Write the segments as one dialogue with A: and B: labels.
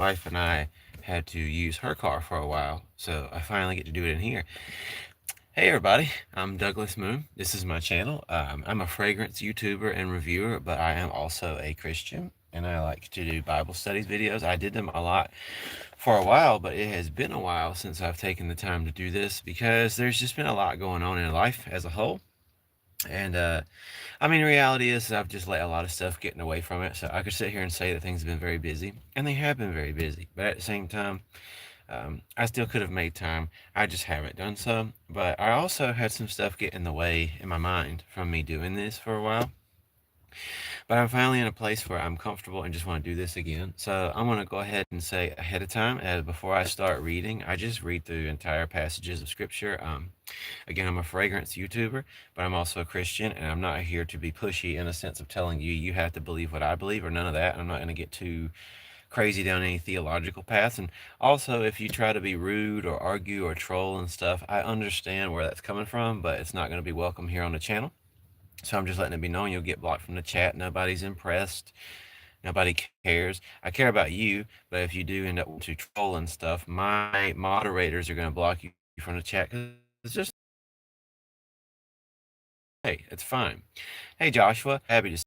A: wife and I had to use her car for a while, so I finally get to do it in here. Hey everybody, I'm Douglas Moon. This is my channel. I'm a fragrance YouTuber and reviewer, but I am also a Christian, and I like to do Bible studies videos. I did them a lot for a while, but it has been a while since I've taken the time to do this because there's just been a lot going on in life as a whole. And I mean, reality is I've just let a lot of stuff getting away from it. So I could sit here and say that things have been very busy, and they have been very busy. But at the same time, I still could have made time. I just haven't done so. But I also had some stuff get in the way in my mind from me doing this for a while. But I'm finally in a place where I'm comfortable and just want to do this again. So I'm going to go ahead and say ahead of time, before I start reading, I just read through entire passages of scripture. Again, I'm a fragrance YouTuber, but I'm also a Christian, and I'm not here to be pushy in a sense of telling you you have to believe what I believe or none of that. I'm not going to get too crazy down any theological paths. And also, if you try to be rude or argue or troll and stuff, I understand where that's coming from, but it's not going to be welcome here on the channel. So I'm just letting it be known you'll get blocked from the chat. Nobody's impressed. Nobody cares. I care about you, but if you do end up to troll and stuff, my moderators are going to block you from the chat because it's just, hey, it's fine. Hey, Joshua, happy to.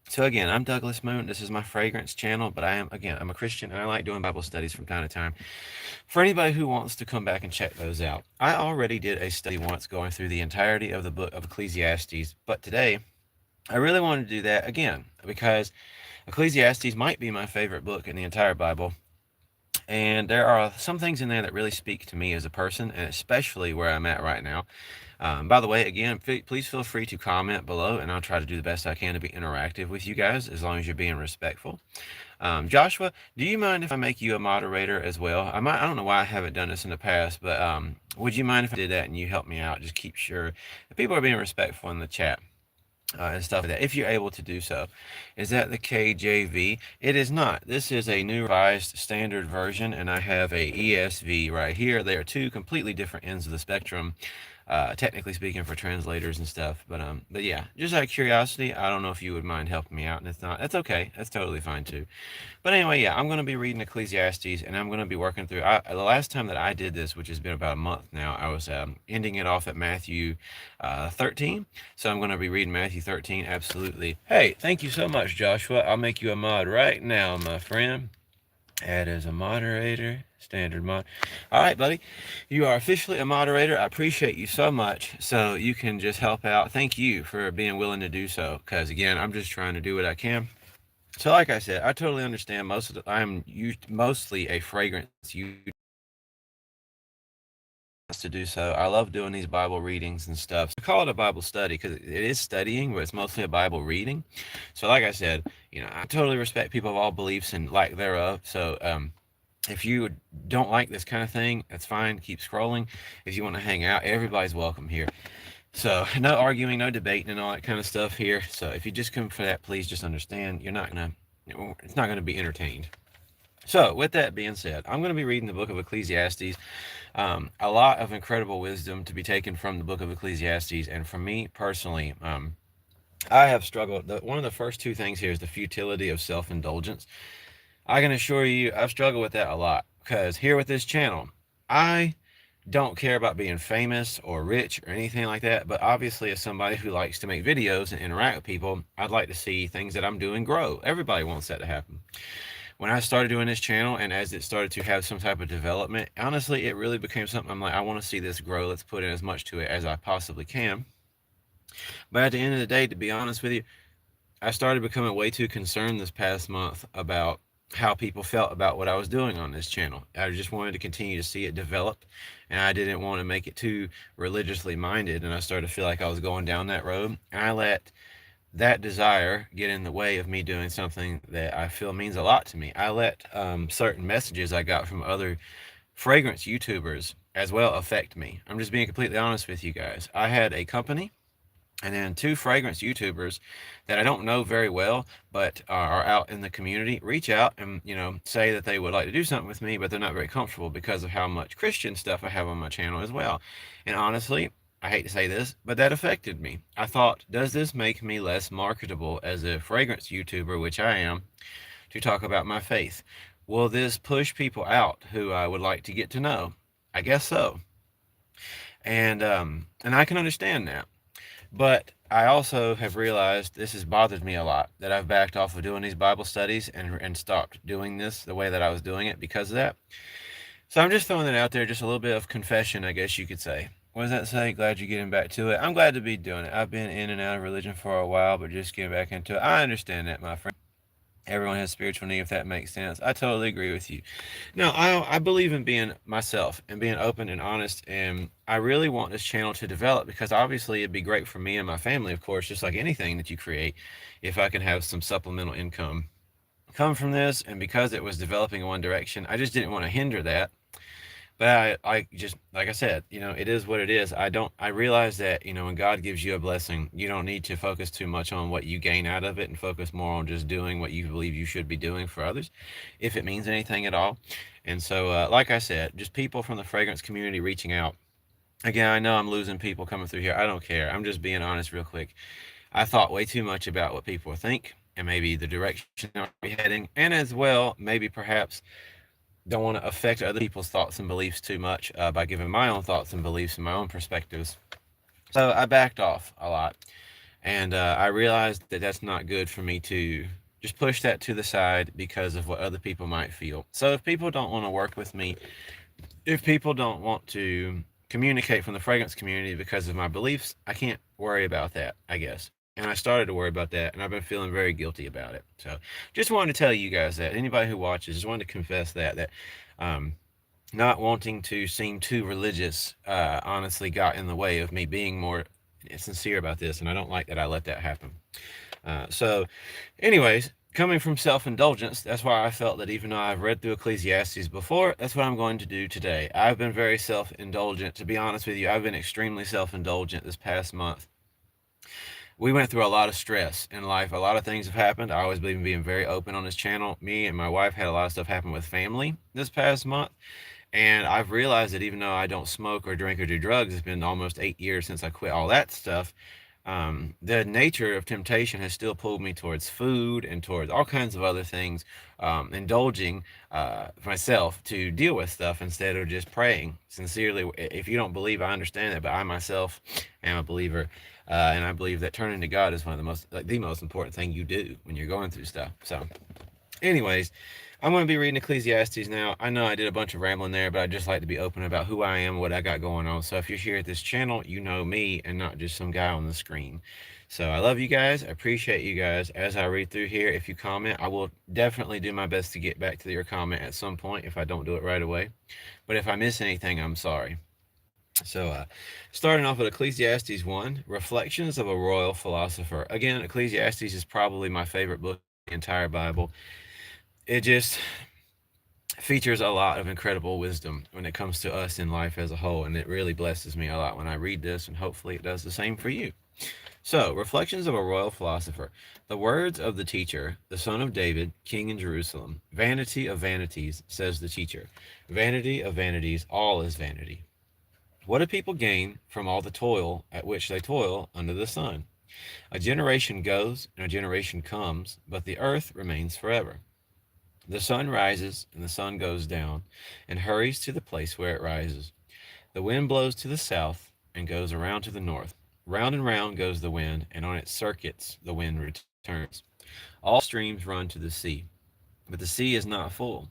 A: So again, I'm Douglas Moon. This is my fragrance channel, but I'm a Christian, and I like doing Bible studies from time to time. For anybody who wants to come back and check those out, I already did a study once going through the entirety of the book of Ecclesiastes, but today I really want to do that again because Ecclesiastes might be my favorite book in the entire Bible. And there are some things in there that really speak to me as a person, and especially where I'm at right now. By the way, again, please feel free to comment below, and I'll try to do the best I can to be interactive with you guys, as long as you're being respectful. Joshua, do you mind if I make you a moderator as well? I don't know why I haven't done this in the past, but would you mind if I did that and you help me out? Just keep sure that people are being respectful in the chat. And stuff like that, if you're able to do so. Is that the KJV? It is not. This is a new revised standard version, and I have a ESV right here. They are two completely different ends of the spectrum, technically speaking, for translators and stuff. But yeah, just out of curiosity, I don't know if you would mind helping me out, and if not, that's okay. That's totally fine too. But anyway, yeah, I'm going to be reading Ecclesiastes, and I'm going to be working through. The last time that I did this, which has been about a month now, I was ending it off at Matthew 13. So I'm going to be reading Matthew 13. Absolutely. Hey, thank you so much, Joshua. I'll make you a mod right now, my friend. Add as a moderator. Standard mod. All right, buddy. You are officially a moderator. I appreciate you so much. So you can just help out. Thank you for being willing to do so. Because again, I'm just trying to do what I can. So like I said, I totally understand I'm mostly a fragrance YouTuber to do so. I love doing these Bible readings and stuff. So I call it a Bible study because it is studying, but it's mostly a Bible reading. So like I said, I totally respect people of all beliefs and lack thereof. So if you don't like this kind of thing, that's fine. Keep scrolling. If you want to hang out, everybody's welcome here. So no arguing, no debating, and all that kind of stuff here. So if you just come for that, please just understand it's not gonna be entertained. So with that being said, I'm going to be reading the book of Ecclesiastes. A lot of incredible wisdom to be taken from the book of Ecclesiastes, and for me personally, I have struggled. One of the first two things here is the futility of self-indulgence. I can assure you, I've struggled with that a lot because here with this channel, I don't care about being famous or rich or anything like that, but obviously as somebody who likes to make videos and interact with people, I'd like to see things that I'm doing grow. Everybody wants that to happen. When I started doing this channel and as it started to have some type of development, honestly, it really became something I'm like, I want to see this grow. Let's put in as much to it as I possibly can. But at the end of the day, to be honest with you, I started becoming way too concerned this past month about how people felt about what I was doing on this channel. I just wanted to continue to see it develop, and I didn't want to make it too religiously minded, and I started to feel like I was going down that road. And I let that desire get in the way of me doing something that I feel means a lot to me. I let certain messages I got from other fragrance YouTubers as well affect me. I'm just being completely honest with you guys. I had a company and then two fragrance YouTubers that I don't know very well, but are out in the community, reach out and, say that they would like to do something with me, but they're not very comfortable because of how much Christian stuff I have on my channel as well. And honestly, I hate to say this, but that affected me. I thought, does this make me less marketable as a fragrance YouTuber, which I am, to talk about my faith? Will this push people out who I would like to get to know? I guess so. And I can understand that. But I also have realized this has bothered me a lot, that I've backed off of doing these Bible studies and stopped doing this the way that I was doing it because of that. So I'm just throwing it out there, just a little bit of confession, I guess you could say. What does that say? Glad you're getting back to it. I'm glad to be doing it. I've been in and out of religion for a while, but just getting back into it. I understand that, my friend. Everyone has spiritual need, if that makes sense. I totally agree with you. No, I believe in being myself and being open and honest, and I really want this channel to develop because obviously it'd be great for me and my family, of course, just like anything that you create, if I can have some supplemental income come from this. And because it was developing in one direction, I just didn't want to hinder that. But I just, like I said, it is what it is. I realize that, when God gives you a blessing, you don't need to focus too much on what you gain out of it and focus more on just doing what you believe you should be doing for others, if it means anything at all. And so, like I said, just people from the fragrance community reaching out. Again, I know I'm losing people coming through here. I don't care. I'm just being honest real quick. I thought way too much about what people think and maybe the direction they're heading, and as well, maybe perhaps don't want to affect other people's thoughts and beliefs too much by giving my own thoughts and beliefs and my own perspectives. So I backed off a lot. And I realized that that's not good for me to just push that to the side because of what other people might feel. So if people don't want to work with me, if people don't want to communicate from the fragrance community because of my beliefs, I can't worry about that, I guess. And I started to worry about that, and I've been feeling very guilty about it. So just wanted to tell you guys that. Anybody who watches, just wanted to confess that um, not wanting to seem too religious honestly got in the way of me being more sincere about this, and I don't like that I let that happen. So, anyways, coming from self indulgence, that's why I felt that even though I've read through Ecclesiastes before, that's what I'm going to do today. I've been very self indulgent. To be honest with you, I've been extremely self indulgent this past month. We went through a lot of stress in life. A lot of things have happened. I always believe in being very open on this channel. Me and my wife had a lot of stuff happen with family this past month. And I've realized that even though I don't smoke or drink or do drugs, it's been almost 8 years since I quit all that stuff. The nature of temptation has still pulled me towards food and towards all kinds of other things, indulging myself to deal with stuff instead of just praying sincerely. If you don't believe, I understand that, but I myself am a believer, and I believe that turning to God is one of the most, like, the most important thing you do when you're going through stuff. So, anyways, I'm going to be reading Ecclesiastes now. I know I did a bunch of rambling there, but I just like to be open about who I am, what I got going on. So if you're here at this channel, you know me and not just some guy on the screen. So I love you guys. I appreciate you guys. As I read through here, if you comment, I will definitely do my best to get back to your comment at some point if I don't do it right away. But if I miss anything, I'm sorry. So, starting off with Ecclesiastes 1, Reflections of a Royal Philosopher. Again, Ecclesiastes is probably my favorite book in the entire Bible. It just features a lot of incredible wisdom when it comes to us in life as a whole, and it really blesses me a lot when I read this, and hopefully it does the same for you. So, Reflections of a Royal Philosopher. The words of the teacher, the son of David, king in Jerusalem. Vanity of vanities, says the teacher. Vanity of vanities, all is vanity. What do people gain from all the toil at which they toil under the sun? A generation goes and a generation comes, but the earth remains forever. The sun rises and the sun goes down and hurries to the place where it rises. The wind blows to the south and goes around to the north. Round and round goes the wind, and on its circuits the wind returns. All streams run to the sea, but the sea is not full.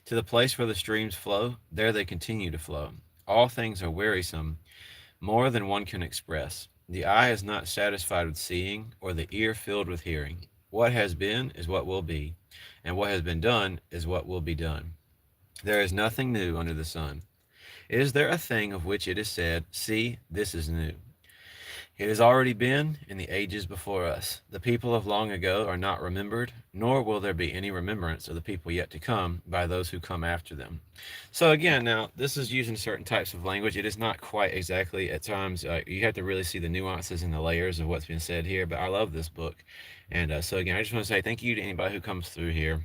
A: To the place where the streams flow, there they continue to flow. All things are wearisome, more than one can express. The eye is not satisfied with seeing, or the ear filled with hearing. What has been is what will be, and what has been done is what will be done. There is nothing new under the sun. Is there a thing of which it is said, see, this is new? It has already been in the ages before us. The people of long ago are not remembered, nor will there be any remembrance of the people yet to come by those who come after them. So again, now this is using certain types of language. It is not quite exactly at times. You have to really see the nuances and the layers of what's been said here. But I love this book, and so again, I just want to say thank you to anybody who comes through here.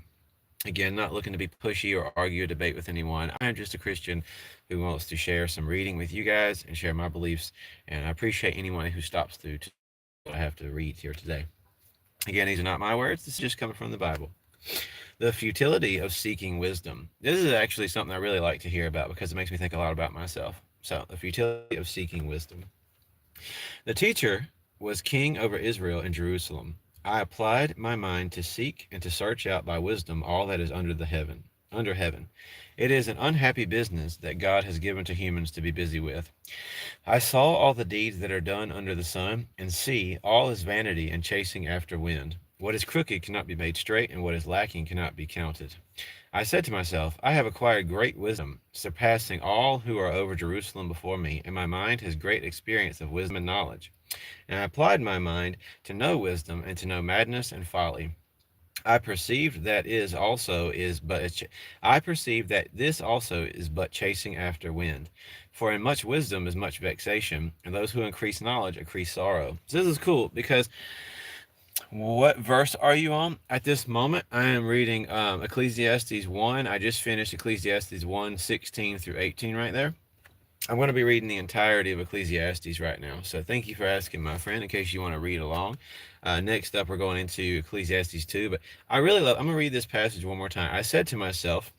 A: Again, not looking to be pushy or argue or debate with anyone. I'm just a Christian who wants to share some reading with you guys and share my beliefs. And I appreciate anyone who stops through to what I have to read here today. Again, these are not my words. This is just coming from the Bible. The futility of seeking wisdom. This is actually something I really like to hear about because it makes me think a lot about myself. So, the futility of seeking wisdom. The teacher was king over Israel and Jerusalem. I applied my mind to seek and to search out by wisdom all that is under heaven. It is an unhappy business that God has given to humans to be busy with. I saw all the deeds that are done under the sun, and see, all is vanity and chasing after wind. What is crooked cannot be made straight, and what is lacking cannot be counted. I said to myself, I have acquired great wisdom, surpassing all who are over Jerusalem before me, and my mind has great experience of wisdom and knowledge. And I applied my mind to know wisdom and to know madness and folly. I perceived that is also is but a I perceive that this also is but chasing after wind. For in much wisdom is much vexation, and those who increase knowledge increase sorrow. So this is cool because what verse are you on? At this moment, I am reading Ecclesiastes 1. I just finished Ecclesiastes 1, 16 through 18 right there. I'm going to be reading the entirety of Ecclesiastes right now. So thank you for asking, my friend, in case you want to read along. Next up, we're going into Ecclesiastes 2. But I'm going to read this passage one more time. I said to myself,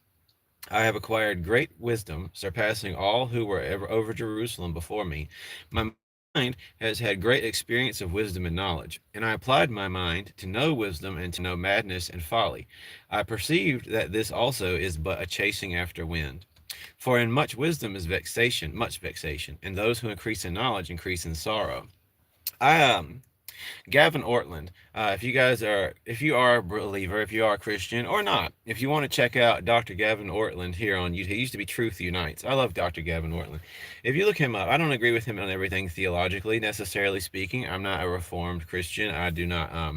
A: I have acquired great wisdom, surpassing all who were ever over Jerusalem before me. My mind has had great experience of wisdom and knowledge, and I applied my mind to know wisdom and to know madness and folly. I perceived that this also is but a chasing after wind. For in much wisdom is vexation, much vexation, and those who increase in knowledge increase in sorrow. I Gavin Ortland. If you are a believer, if you are a Christian or not, if you want to check out Dr. Gavin Ortland here on YouTube, he used to be Truth Unites. I love Dr. Gavin Ortland. If you look him up, I don't agree with him on everything theologically, necessarily speaking. I'm not a Reformed Christian. I do not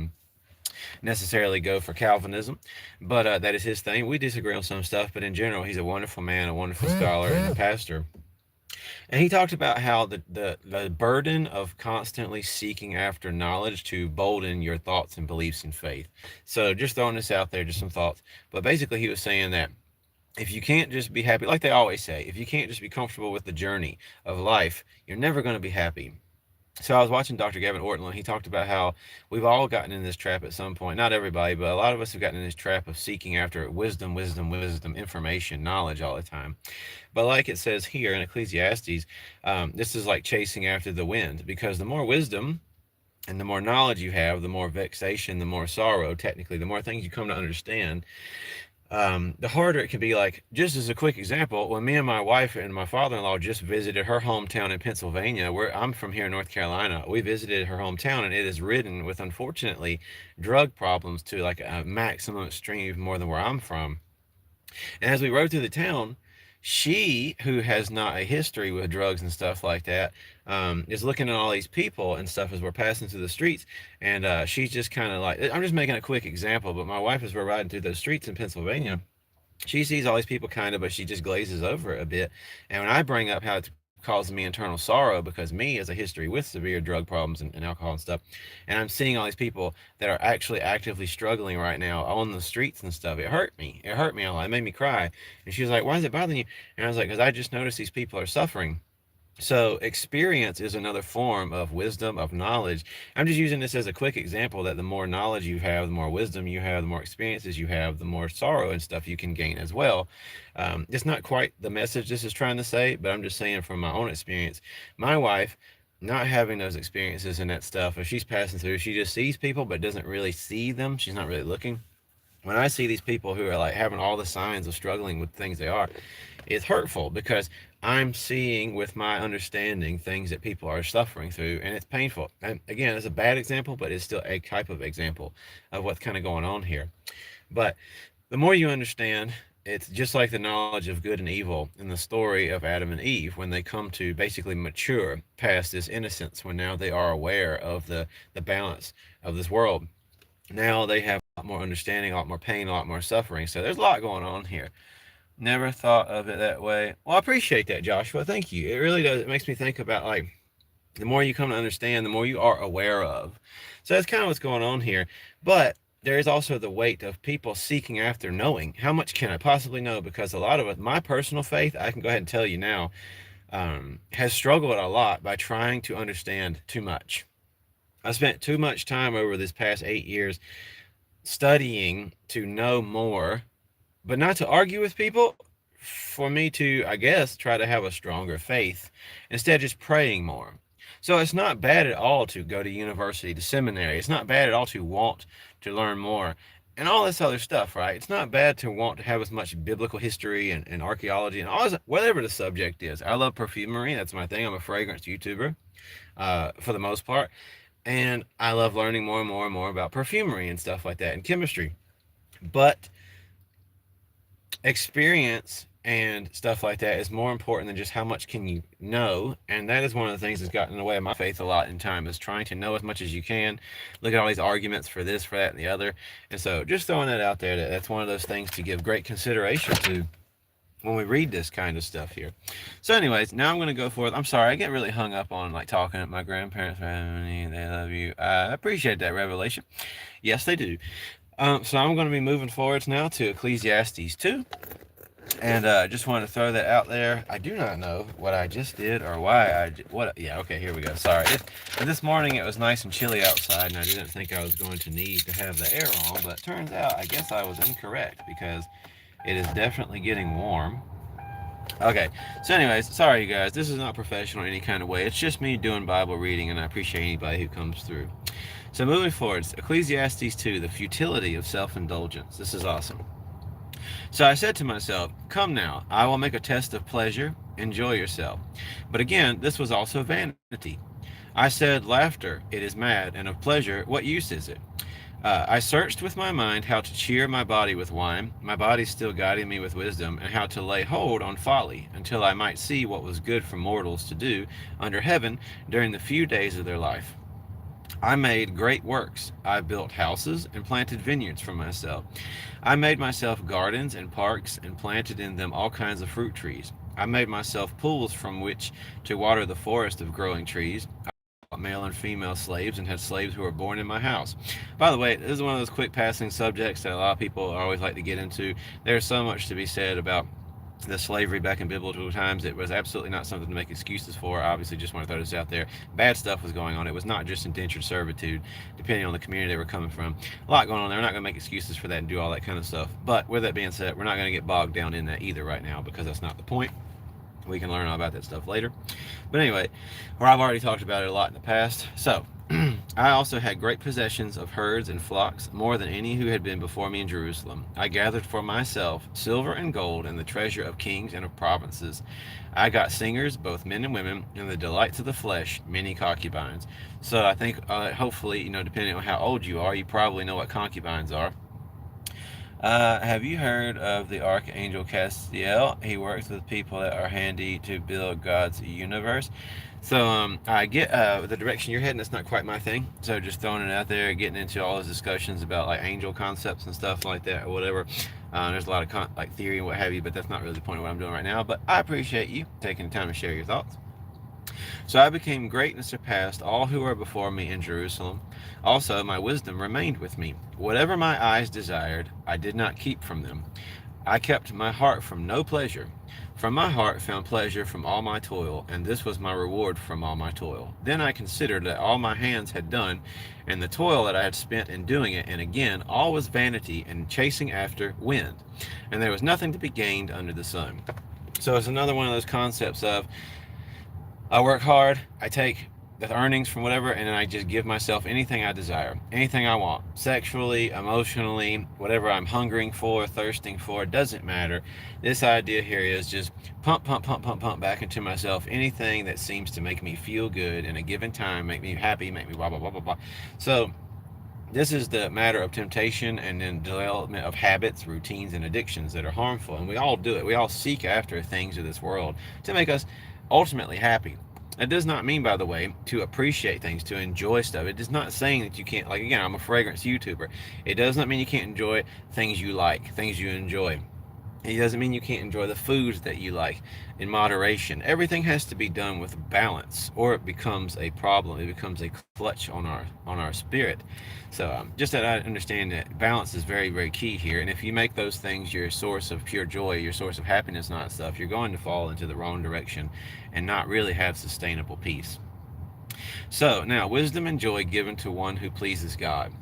A: necessarily go for Calvinism, but that is his thing. We disagree on some stuff, but in general, he's a wonderful man, a wonderful scholar, and a pastor. And he talked about how the burden of constantly seeking after knowledge to bolden your thoughts and beliefs and faith. So just throwing this out there, just some thoughts. But basically, he was saying that if you can't just be happy, like they always say, if you can't just be comfortable with the journey of life, you're never going to be happy. So I was watching Dr. Gavin Ortland. He talked about how we've all gotten in this trap at some point. Not everybody, but a lot of us have gotten in this trap of seeking after wisdom, wisdom, wisdom, information, knowledge all the time. But like it says here in Ecclesiastes, this is like chasing after the wind, because the more wisdom and the more knowledge you have, the more vexation, the more sorrow, technically, the more things you come to understand, the harder it can be. Like, just as a quick example, when me and my wife and my father-in-law just visited her hometown in Pennsylvania, where I'm from here in North Carolina, we visited her hometown, and it is ridden with, unfortunately, drug problems to like a maximum extreme, even more than where I'm from. And as we rode through the town, she, who has not a history with drugs and stuff like that, is looking at all these people and stuff as we're passing through the streets. And she's just kind of like, I'm just making a quick example, but my wife, as we're riding through those streets in Pennsylvania, she sees all these people kind of, but she just glazes over it a bit. And when I bring up how it's causing me internal sorrow, because me has a history with severe drug problems and alcohol and stuff, and I'm seeing all these people that are actually actively struggling right now on the streets and stuff, it hurt me. It hurt me a lot. It made me cry. And she was like, why is it bothering you? And I was like, because I just noticed these people are suffering. So experience is another form of wisdom, of knowledge. I'm just using this as a quick example that the more knowledge you have, the more wisdom you have, the more experiences you have, the more sorrow and stuff you can gain as well. It's not quite the message this is trying to say, but I'm just saying from my own experience, my wife not having those experiences and that stuff, if she's passing through, she just sees people but doesn't really see them. She's not really looking. When I see these people who are like having all the signs of struggling with things they are, it's hurtful because I'm seeing with my understanding things that people are suffering through, and it's painful. And again, it's a bad example, but it's still a type of example of what's kind of going on here. But the more you understand, it's just like the knowledge of good and evil in the story of Adam and Eve when they come to basically mature past this innocence, when now they are aware of the balance of this world. Now they have a lot more understanding, a lot more pain, a lot more suffering. So there's a lot going on here. Never thought of it that way. Well, I appreciate that, Joshua. Thank you. It really does. It makes me think about, like, the more you come to understand, the more you are aware of. So that's kind of what's going on here. But there is also the weight of people seeking after knowing. How much can I possibly know? Because a lot of it, my personal faith, I can go ahead and tell you now, has struggled a lot by trying to understand too much. I spent too much time over this past 8 years studying to know more, but not to argue with people, for me to, I guess, try to have a stronger faith instead of just praying more. So it's not bad at all to go to university, to seminary. It's not bad at all to want to learn more and all this other stuff, right? It's not bad to want to have as much biblical history and archaeology and all this, whatever the subject is. I love perfumery. That's my thing. I'm a fragrance YouTuber for the most part. And I love learning more and more and more about perfumery and stuff like that and chemistry. But experience and stuff like that is more important than just how much can you know. And that is one of the things that's gotten in the way of my faith a lot in time, is trying to know as much as you can, look at all these arguments for this, for that, and the other. And so just throwing that out there, that's one of those things to give great consideration to when we read this kind of stuff here. So anyways, now I'm going to go forth. I'm sorry, I get really hung up on like talking at my grandparents' family. They love you. I appreciate that revelation. Yes, they do. So I'm going to be moving forwards now to Ecclesiastes 2. And just wanted to throw that out there. I do not know what I just did or why yeah, okay, here we go. Sorry. This morning it was nice and chilly outside, and I didn't think I was going to need to have the air on, but turns out I guess I was incorrect because it is definitely getting warm. Okay, so anyways, sorry you guys. This is not professional in any kind of way. It's just me doing Bible reading, and I appreciate anybody who comes through. So moving forward, Ecclesiastes 2, the futility of self-indulgence. This is awesome. So I said to myself, come now, I will make a test of pleasure, enjoy yourself. But again, this was also vanity. I said, laughter, it is mad, and of pleasure, what use is it? I searched with my mind how to cheer my body with wine, my body still guiding me with wisdom, and how to lay hold on folly, until I might see what was good for mortals to do under heaven during the few days of their life. I made great works. I built houses and planted vineyards for myself. I made myself gardens and parks and planted in them all kinds of fruit trees. I made myself pools from which to water the forest of growing trees. I bought male and female slaves and had slaves who were born in my house. By the way, this is one of those quick passing subjects that a lot of people always like to get into. There's so much to be said about the slavery back in biblical times. It was absolutely not something to make excuses for. I obviously just want to throw this out there. Bad stuff was going on. It was not just indentured servitude, depending on the community they were coming from. A lot going on there. We're not going to make excuses for that and do all that kind of stuff. But with that being said, we're not going to get bogged down in that either right now, because that's not the point. We can learn all about that stuff later. But anyway, where I've already talked about it a lot in the past. So, I also had great possessions of herds and flocks, more than any who had been before me in Jerusalem. I gathered for myself silver and gold and the treasure of kings and of provinces. I got singers, both men and women, and the delights of the flesh, many concubines. So I think, hopefully, depending on how old you are, you probably know what concubines are. Have you heard of the Archangel Castiel? He works with people that are handy to build God's universe. So I get the direction you're heading. That's not quite my thing. So just throwing it out there, getting into all those discussions about like angel concepts and stuff like that or whatever. There's a lot of like theory and what have you, but that's not really the point of what I'm doing right now. But I appreciate you taking the time to share your thoughts. So I became great and surpassed all who were before me in Jerusalem. Also, my wisdom remained with me. Whatever my eyes desired, I did not keep from them. I kept my heart from no pleasure. From my heart found pleasure from all my toil, and this was my reward from all my toil. Then I considered that all my hands had done, and the toil that I had spent in doing it, and again, all was vanity and chasing after wind, and there was nothing to be gained under the sun. So it's another one of those concepts of, I work hard, I take the earnings from whatever, and then I just give myself anything I desire, anything I want, sexually, emotionally, whatever I'm hungering for, thirsting for, doesn't matter. This idea here is just pump back into myself anything that seems to make me feel good in a given time, make me happy, make me blah, blah, blah, blah, blah. So this is the matter of temptation and then development of habits, routines, and addictions that are harmful. And we all do it. We all seek after things of this world to make us ultimately happy. That does not mean, by the way, to appreciate things, to enjoy stuff. It is not saying that you can't, like, again, I'm a fragrance YouTuber. It does not mean you can't enjoy things you like, things you enjoy. It doesn't mean you can't enjoy the foods that you like in moderation. Everything has to be done with balance, or it becomes a problem. It becomes a clutch on our spirit. So just that I understand that balance is very, very key here. And if you make those things your source of pure joy, your source of happiness, not stuff, you're going to fall into the wrong direction and not really have sustainable peace. So now, wisdom and joy given to one who pleases God.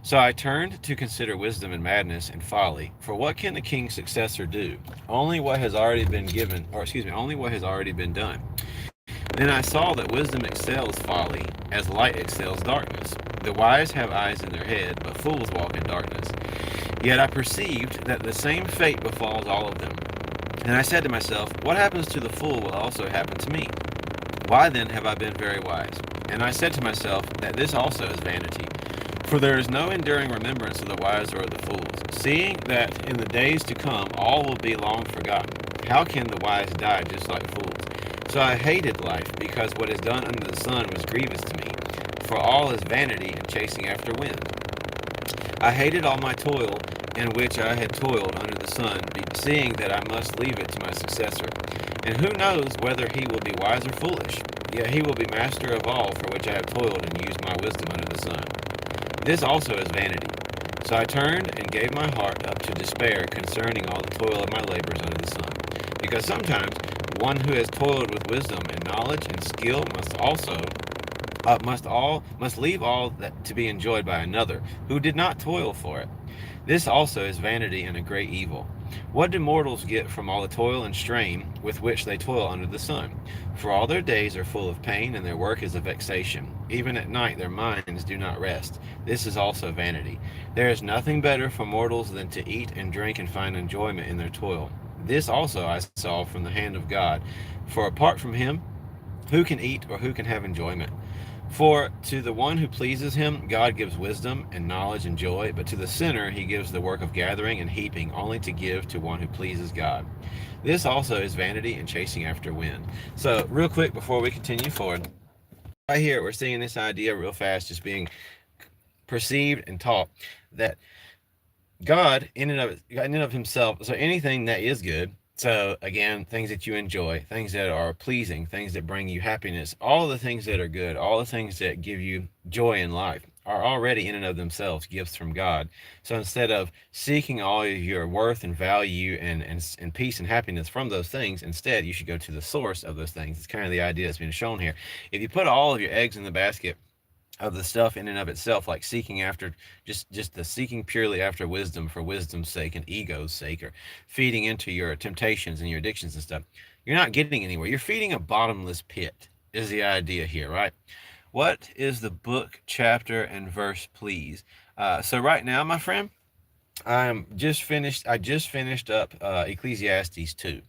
A: So I turned to consider wisdom and madness and folly. For what can the king's successor do? Only what has already been given, or excuse me, only what has already been done. Then I saw that wisdom excels folly, as light excels darkness. The wise have eyes in their head, but fools walk in darkness. Yet I perceived that the same fate befalls all of them. And I said to myself, what happens to the fool will also happen to me. Why then have I been very wise? And I said to myself that this also is vanity. For there is no enduring remembrance of the wise or of the fools, seeing that in the days to come all will be long forgotten. How can the wise die just like fools? So I hated life, because what is done under the sun was grievous to me, for all is vanity and chasing after wind. I hated all my toil in which I had toiled under the sun, seeing that I must leave it to my successor. And who knows whether he will be wise or foolish? Yet he will be master of all for which I have toiled and used my wisdom under the sun. This also is vanity. So I turned and gave my heart up to despair concerning all the toil of my labors under the sun. Because sometimes one who has toiled with wisdom and knowledge and skill must leave all that to be enjoyed by another who did not toil for it. This also is vanity and a great evil. What do mortals get from all the toil and strain with which they toil under the sun? For all their days are full of pain, and their work is a vexation. Even at night their minds do not rest. This is also vanity. There is nothing better for mortals than to eat and drink and find enjoyment in their toil. This also I saw from the hand of God. For apart from him, who can eat or who can have enjoyment? For to the one who pleases him, God gives wisdom and knowledge and joy, but to the sinner he gives the work of gathering and heaping, only to give to one who pleases God. This also is vanity and chasing after wind. So, real quick before we continue forward, right here we're seeing this idea real fast just being perceived and taught that God, in and of himself, so anything that is good, so again, things that you enjoy, things that are pleasing, things that bring you happiness, all the things that are good, all the things that give you joy in life are already in and of themselves gifts from God. So instead of seeking all of your worth and value and peace and happiness from those things, instead you should go to the source of those things. It's kind of the idea that's being shown here. If you put all of your eggs in the basket of the stuff in and of itself, like seeking after just the seeking purely after wisdom for wisdom's sake and ego's sake, or feeding into your temptations and your addictions and stuff, you're not getting anywhere. You're feeding a bottomless pit is the idea here, right? What is the book, chapter, and verse, please? So right now, my friend, I just finished up Ecclesiastes 2.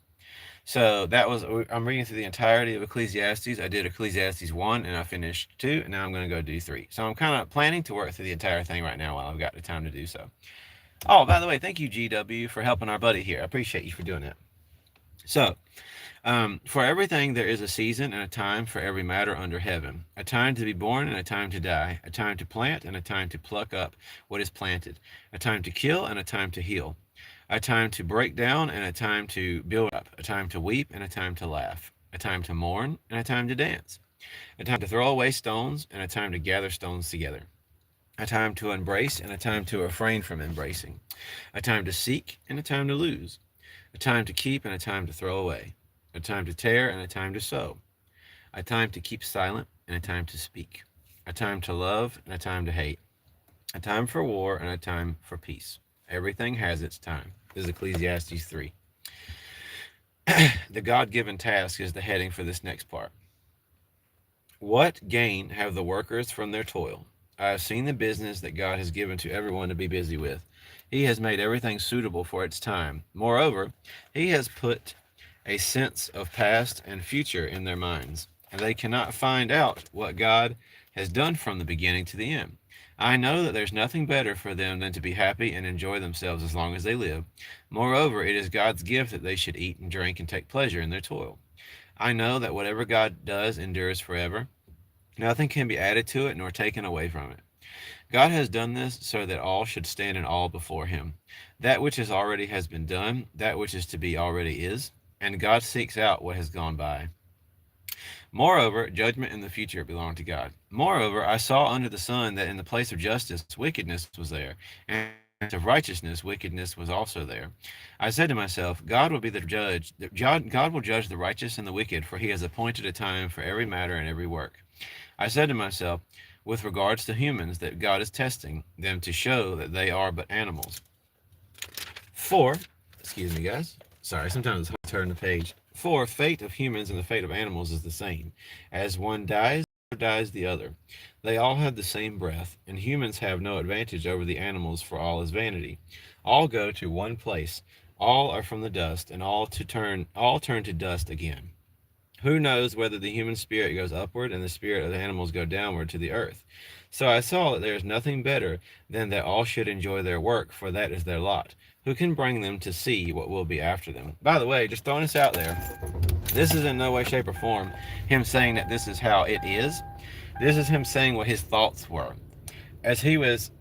A: So that was, I'm reading through the entirety of Ecclesiastes. I did Ecclesiastes 1 and I finished 2, and now I'm going to go do 3. So I'm kind of planning to work through the entire thing right now while I've got the time to do so. Oh, by the way, thank you, GW, for helping our buddy here. I appreciate you for doing that. So, for everything there is a season and a time for every matter under heaven, a time to be born and a time to die, a time to plant and a time to pluck up what is planted, a time to kill and a time to heal, a time to break down and a time to build up, a time to weep and a time to laugh, a time to mourn and a time to dance, a time to throw away stones and a time to gather stones together, a time to embrace and a time to refrain from embracing, a time to seek and a time to lose, a time to keep and a time to throw away, a time to tear and a time to sow, a time to keep silent and a time to speak, a time to love and a time to hate, a time for war and a time for peace. Everything has its time. This is Ecclesiastes 3. The God-given task is the heading for this next part. What gain have the workers from their toil? I have seen the business that God has given to everyone to be busy with. He has made everything suitable for its time. Moreover, he has put a sense of past and future in their minds, and they cannot find out what God has done from the beginning to the end. I know that there's nothing better for them than to be happy and enjoy themselves as long as they live. Moreover, it is God's gift that they should eat and drink and take pleasure in their toil. I know that whatever God does endures forever. Nothing can be added to it nor taken away from it. God has done this so that all should stand in awe before him. That which is already has been done, that which is to be already is, and God seeks out what has gone by. Moreover, judgment and the future belong to God. Moreover, I saw under the sun that in the place of justice, wickedness was there, and of righteousness, wickedness was also there. I said to myself, God will be the judge. God will judge the righteous and the wicked, for he has appointed a time for every matter and every work. I said to myself, with regards to humans that God is testing them to show that they are but animals. For, excuse me, guys. Sorry, sometimes I turn the page. For fate of humans and the fate of animals is the same. As one dies, dies the other. They all have the same breath, and humans have no advantage over the animals, for all is vanity. All go to one place. All are from the dust, and all turn to dust again. Who knows whether the human spirit goes upward and the spirit of the animals go downward to the earth? So I saw that there is nothing better than that all should enjoy their work, for that is their lot. Who can bring them to see what will be after them? By the way, just throwing this out there, this is in no way, shape, or form him saying that this is how it is. This is him saying what his thoughts were. As he was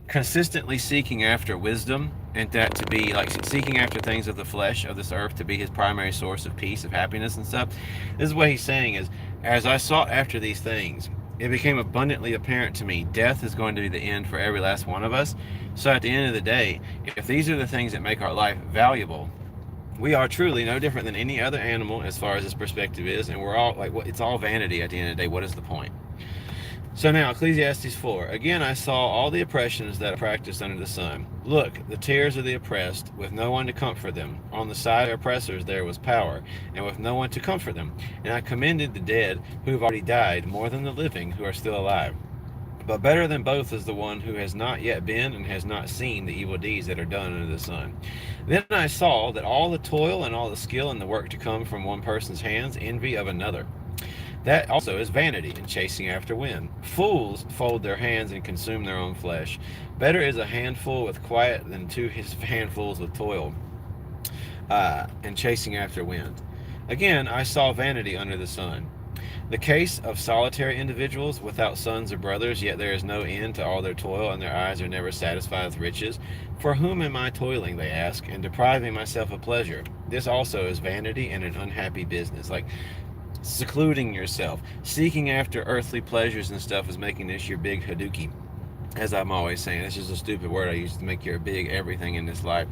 A: consistently seeking after wisdom, and that to be like seeking after things of the flesh of this earth to be his primary source of peace, of happiness and stuff. This is what he's saying is, as I sought after these things, it became abundantly apparent to me death is going to be the end for every last one of us. So at the end of the day, if these are the things that make our life valuable, we are truly no different than any other animal as far as this perspective is, and we're all like, it's all vanity at the end of the day. What is the point? So now, Ecclesiastes 4. Again, I saw all the oppressions that are practiced under the sun. Look, the tears of the oppressed, with no one to comfort them. On the side of oppressors there was power, and with no one to comfort them. And I commended the dead who have already died, more than the living who are still alive. But better than both is the one who has not yet been and has not seen the evil deeds that are done under the sun. Then I saw that all the toil and all the skill and the work to come from one person's hands, envy of another. That also is vanity and chasing after wind. Fools fold their hands and consume their own flesh. Better is a handful with quiet than two handfuls with toil and chasing after wind. Again, I saw vanity under the sun. The case of solitary individuals without sons or brothers, yet there is no end to all their toil, and their eyes are never satisfied with riches. For whom am I toiling, they ask, and depriving myself of pleasure? This also is vanity and an unhappy business. Like, secluding yourself, seeking after earthly pleasures and stuff is making this your big Hadouki. As I'm always saying, it's just a stupid word I use to make your big everything in this life.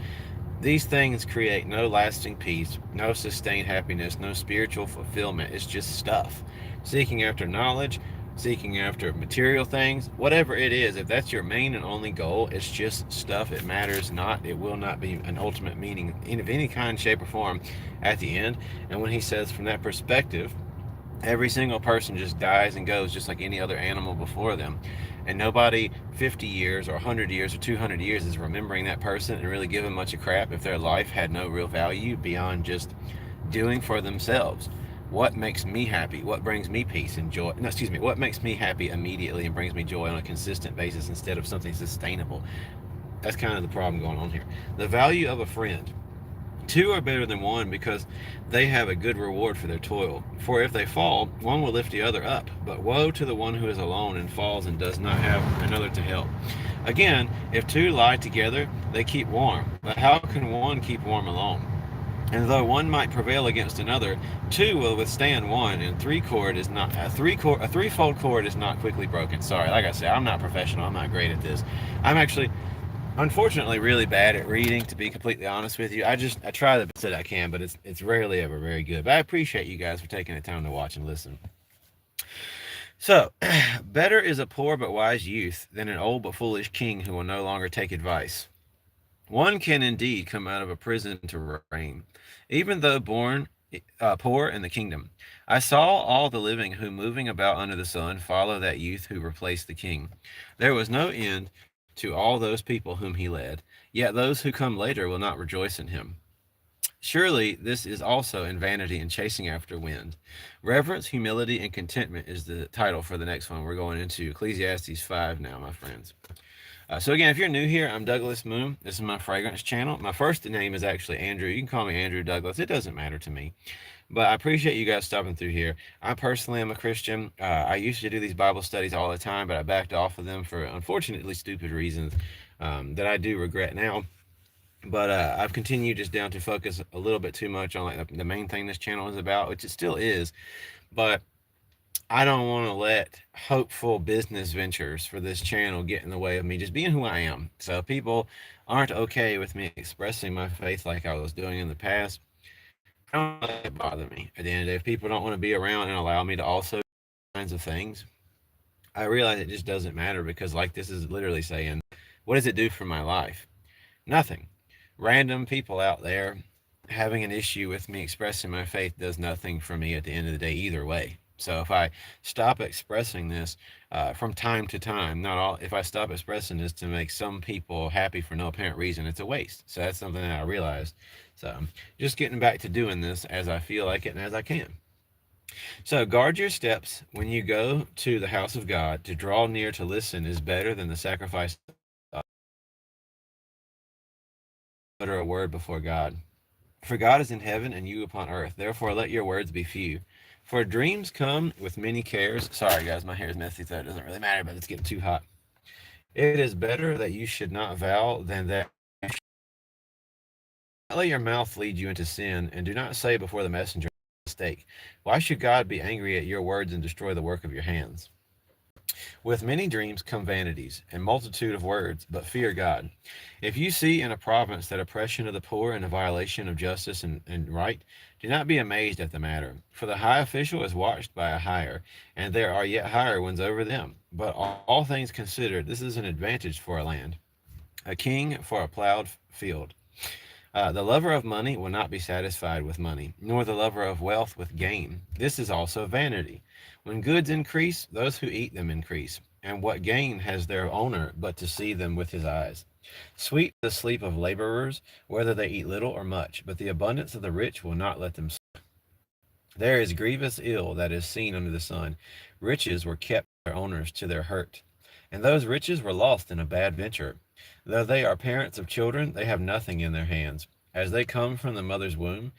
A: These things create no lasting peace, no sustained happiness, no spiritual fulfillment. It's just stuff. Seeking after knowledge, seeking after material things, whatever it is, if that's your main and only goal, it's just stuff. It matters not. It will not be an ultimate meaning of any kind, shape, or form at the end. And when he says from that perspective, every single person just dies and goes just like any other animal before them. And nobody 50 years or 100 years or 200 years is remembering that person and really giving much a crap if their life had no real value beyond just doing for themselves. What makes me happy? What brings me peace and joy? No, excuse me. What makes me happy immediately and brings me joy on a consistent basis instead of something sustainable? That's kind of the problem going on here. The value of a friend. Two are better than one because they have a good reward for their toil. For if they fall, one will lift the other up. But woe to the one who is alone and falls and does not have another to help. Again, if two lie together, they keep warm. But how can one keep warm alone? And though one might prevail against another, two will withstand one, and a threefold cord is not quickly broken. Sorry, like I said, I'm not professional. I'm not great at this. I'm actually, unfortunately, really bad at reading. To be completely honest with you, I try the best that I can, but it's rarely ever very good. But I appreciate you guys for taking the time to watch and listen. So, better is a poor but wise youth than an old but foolish king who will no longer take advice. One can indeed come out of a prison to reign, even though born poor in the kingdom. I saw all the living who, moving about under the sun, follow that youth who replaced the king. There was no end to all those people whom he led, yet those who come later will not rejoice in him. Surely this is also in vanity and chasing after wind. Reverence, humility, and contentment is the title for the next one. We're going into Ecclesiastes 5 now, my friends. So again, if you're new here, I'm Douglas Moon. This is my fragrance channel. My first name is actually Andrew. You can call me Andrew Douglas. It doesn't matter to me. But I appreciate you guys stopping through here. I personally am a Christian. I used to do these Bible studies all the time, but I backed off of them for unfortunately stupid reasons that I do regret now. But I've continued just down to focus a little bit too much on like the main thing this channel is about, which it still is. But I don't want to let hopeful business ventures for this channel get in the way of me just being who I am. So if people aren't okay with me expressing my faith like I was doing in the past, I don't let it bother me. At the end of the day, if people don't want to be around and allow me to also do kinds of things, I realize it just doesn't matter because, like, this is literally saying, what does it do for my life? Nothing. Random people out there having an issue with me expressing my faith does nothing for me at the end of the day, either way. So if I stop expressing this from time to time, not all, if I stop expressing this to make some people happy for no apparent reason, it's a waste. So that's something that I realized. So I'm just getting back to doing this as I feel like it and as I can. So guard your steps when you go to the house of God. To draw near to listen is better than the sacrifice utter a word before God. For God is in heaven and you upon earth. Therefore let your words be few. For dreams come with many cares. Sorry guys, my hair is messy, so it doesn't really matter, but it's getting too hot. It is better that you should not vow than that let your mouth lead you into sin, and do not say before the messenger mistake. Why should God be angry at your words and destroy the work of your hands? With many dreams come vanities, and multitude of words, but fear God. If you see in a province that oppression of the poor and a violation of justice and right, do not be amazed at the matter. For the high official is watched by a higher, and there are yet higher ones over them. But all things considered, this is an advantage for a land, a king for a plowed field. The lover of money will not be satisfied with money, nor the lover of wealth with gain. This is also vanity. When goods increase, those who eat them increase. And what gain has their owner but to see them with his eyes? Sweet is the sleep of laborers, whether they eat little or much, but the abundance of the rich will not let them sleep. There is grievous ill that is seen under the sun. Riches were kept by their owners to their hurt, and those riches were lost in a bad venture. Though they are parents of children, they have nothing in their hands. As they come from the mother's womb,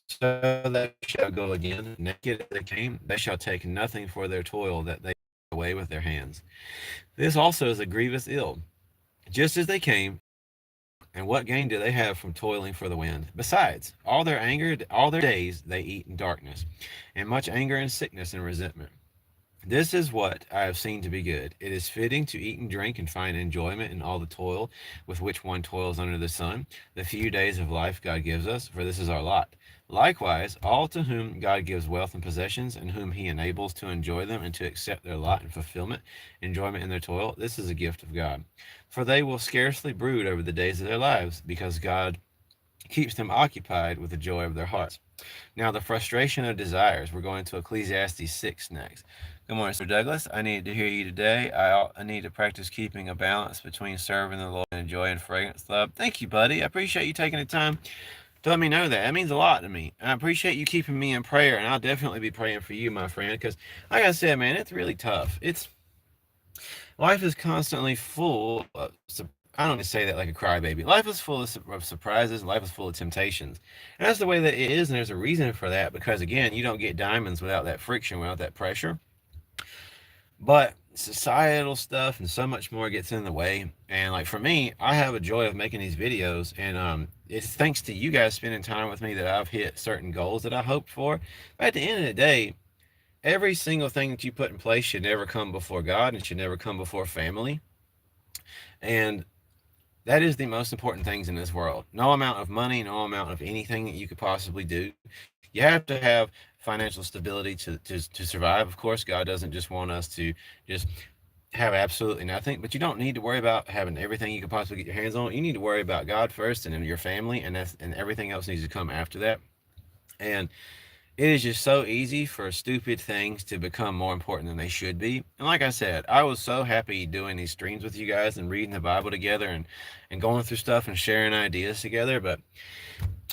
A: so they shall go again. Naked as they came, they shall take nothing for their toil that they away with their hands. This also is a grievous ill. Just as they came, and what gain do they have from toiling for the wind? Besides, all their days they eat in darkness, and much anger and sickness and resentment. This is what I have seen to be good. It is fitting to eat and drink and find enjoyment in all the toil with which one toils under the sun, the few days of life God gives us, for this is our lot. Likewise, all to whom God gives wealth and possessions, and whom he enables to enjoy them and to accept their lot and fulfillment, enjoyment in their toil, this is a gift of God. For they will scarcely brood over the days of their lives, because God keeps them occupied with the joy of their hearts. Now, the frustration of desires. We're going to Ecclesiastes 6 next. Good morning, Sir Douglas. I need to hear you today. I need to practice keeping a balance between serving the Lord and joy and fragrance love. Thank you, buddy. I appreciate you taking the time to let me know that. That means a lot to me. I appreciate you keeping me in prayer, and I'll definitely be praying for you, my friend, because, like I said, man, it's really tough. Life is constantly full of, I don't want to say that like a crybaby. Life is full of surprises. Life is full of temptations. And that's the way that it is. And there's a reason for that because, again, you don't get diamonds without that friction, without that pressure. But societal stuff and so much more gets in the way. And like for me, I have a joy of making these videos. And it's thanks to you guys spending time with me that I've hit certain goals that I hoped for. But at the end of the day, every single thing that you put in place should never come before God and should never come before family. And that is the most important things in this world. No amount of money, no amount of anything that you could possibly do. You have to have financial stability to survive. Of course, God doesn't just want us to just have absolutely nothing, but you don't need to worry about having everything you could possibly get your hands on. You need to worry about God first and then your family, and everything else needs to come after that. And it is just so easy for stupid things to become more important than they should be. And like I said, I was so happy doing these streams with you guys and reading the Bible together and going through stuff and sharing ideas together. But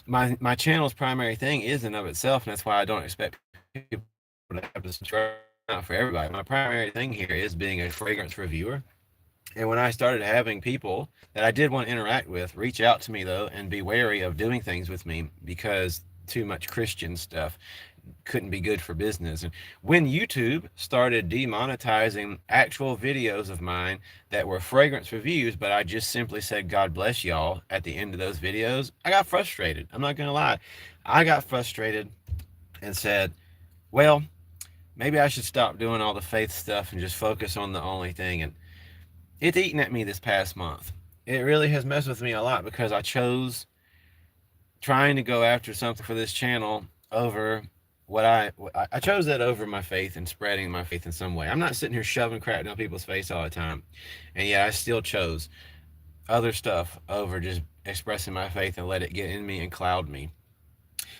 A: my channel's primary thing is in of itself, and that's why I don't expect people to have to subscribe. Not for everybody. My primary thing here is being a fragrance reviewer. And when I started having people that I did want to interact with reach out to me, though, and be wary of doing things with me because too much Christian stuff couldn't be good for business. And when YouTube started demonetizing actual videos of mine that were fragrance reviews, but I just simply said, God bless y'all at the end of those videos, I got frustrated. I'm not going to lie. I got frustrated and said, well, maybe I should stop doing all the faith stuff and just focus on the only thing. And it's eaten at me this past month. It really has messed with me a lot because I chose trying to go after something for this channel over I chose that over my faith and spreading my faith in some way. I'm not sitting here shoving crap down people's face all the time, and yet I still chose other stuff over just expressing my faith and let it get in me and cloud me.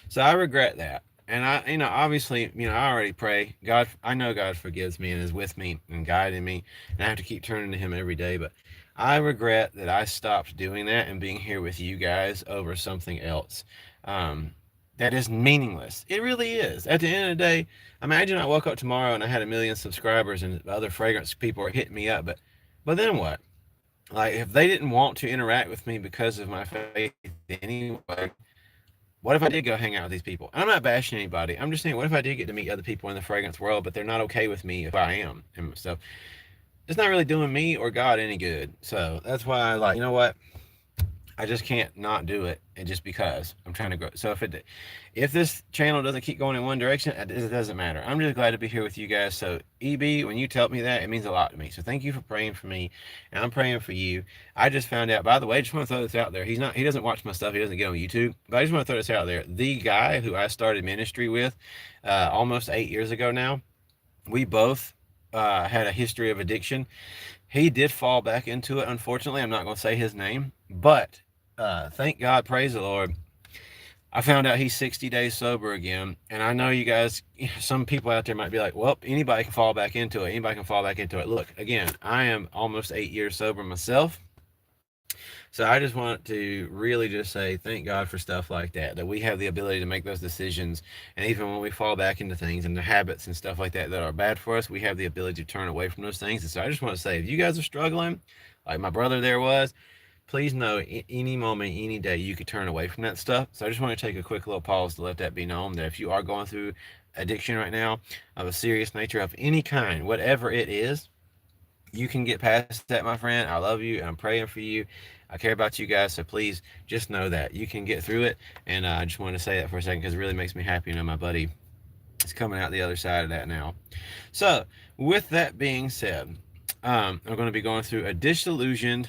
A: So I regret that. And obviously, I already pray. God, I know God forgives me and is with me and guiding me, and I have to keep turning to Him every day. But I regret that I stopped doing that and being here with you guys over something else. That is meaningless. It really is. At the end of the day, imagine I woke up tomorrow and I had 1 million subscribers and other fragrance people are hitting me up. But then what? Like, if they didn't want to interact with me because of my faith anyway, what if I did go hang out with these people? And I'm not bashing anybody. I'm just saying, what if I did get to meet other people in the fragrance world, but they're not okay with me if I am and stuff? It's not really doing me or God any good. So that's why I like, you know what? I just can't not do it, and just because I'm trying to grow. So if this channel doesn't keep going in one direction, it doesn't matter. I'm just glad to be here with you guys. So EB, when you tell me that, it means a lot to me. So thank you for praying for me, and I'm praying for you. I just found out, by the way, I just want to throw this out there. He doesn't watch my stuff. He doesn't get on YouTube, but I just want to throw this out there. The guy who I started ministry with almost 8 years ago now, we both had a history of addiction. He did fall back into it, unfortunately. I'm not going to say his name, but thank God, praise the Lord, I found out he's 60 days sober again. And I know you guys, some people out there might be like, well, anybody can fall back into it. Anybody can fall back into it. Look, again, I am almost 8 years sober myself. So I just want to really just say thank God for stuff like that we have the ability to make those decisions. And even when we fall back into things and the habits and stuff like that are bad for us, we have the ability to turn away from those things. And so I just want to say, if you guys are struggling, like my brother there was, please know any moment, any day, you could turn away from that stuff. So I just want to take a quick little pause to let that be known, that if you are going through addiction right now of a serious nature of any kind, whatever it is, you can get past that, my friend. I love you, and I'm praying for you. I care about you guys, so please just know that you can get through it. And I just wanted to say that for a second because it really makes me happy. My buddy is coming out the other side of that now. So with that being said, I'm going to be going through a disillusioned.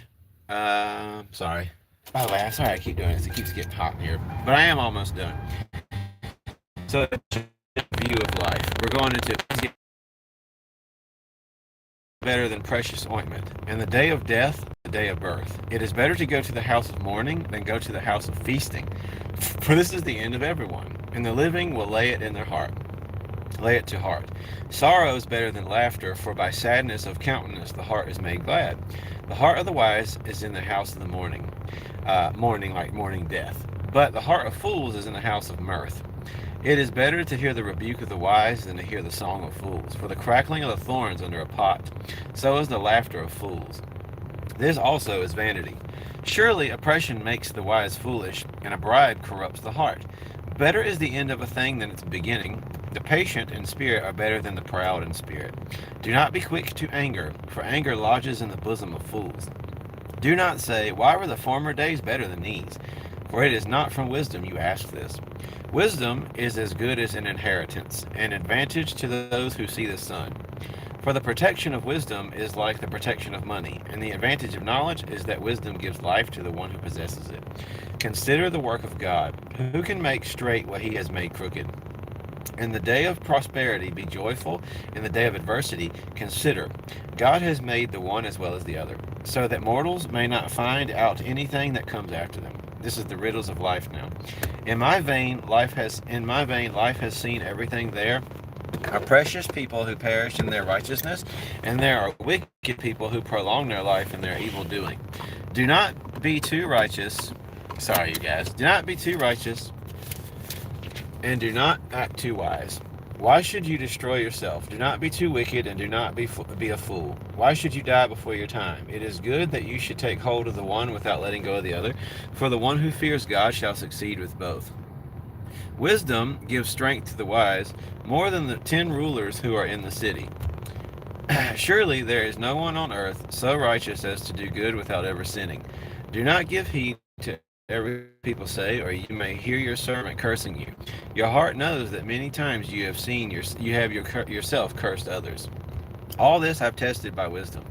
A: Sorry. By the way, I'm sorry I keep doing this. It keeps getting hot in here, but I am almost done. So, view of life. We're going into better than precious ointment, and the day of death, the day of birth. It is better to go to the house of mourning than go to the house of feasting, for this is the end of everyone, and the living will lay it in their heart. Lay it to heart. Sorrow is better than laughter, for by sadness of countenance the heart is made glad. The heart of the wise is in the house of the mourning, mourning like mourning death. But the heart of fools is in the house of mirth. It is better to hear the rebuke of the wise than to hear the song of fools. For the crackling of the thorns under a pot, so is the laughter of fools. This also is vanity. Surely oppression makes the wise foolish, and a bribe corrupts the heart. Better is the end of a thing than its beginning. The patient in spirit are better than the proud in spirit. Do not be quick to anger, for anger lodges in the bosom of fools. Do not say, why were the former days better than these? For it is not from wisdom you ask this. Wisdom is as good as an inheritance, an advantage to those who see the sun. For the protection of wisdom is like the protection of money, and the advantage of knowledge is that wisdom gives life to the one who possesses it. Consider the work of God. Who can make straight what he has made crooked? In the day of prosperity be joyful, in the day of adversity consider. God has made the one as well as the other, so that mortals may not find out anything that comes after them. This is the riddles of life now. In my vein, life has seen everything. There are precious people who perish in their righteousness, and there are wicked people who prolong their life in their evil doing. Do not be too righteous. Sorry, you guys. Do not be too righteous, and do not act too wise. Why should you destroy yourself? Do not be too wicked, and do not be a fool. Why should you die before your time? It is good that you should take hold of the one without letting go of the other, for the one who fears God shall succeed with both. Wisdom gives strength to the wise, more than the 10 rulers who are in the city. Surely there is no one on earth so righteous as to do good without ever sinning. Do not give heed to every people say, or you may hear your servant cursing you. Your heart knows that many times you have yourself cursed others. All this I've tested by wisdom.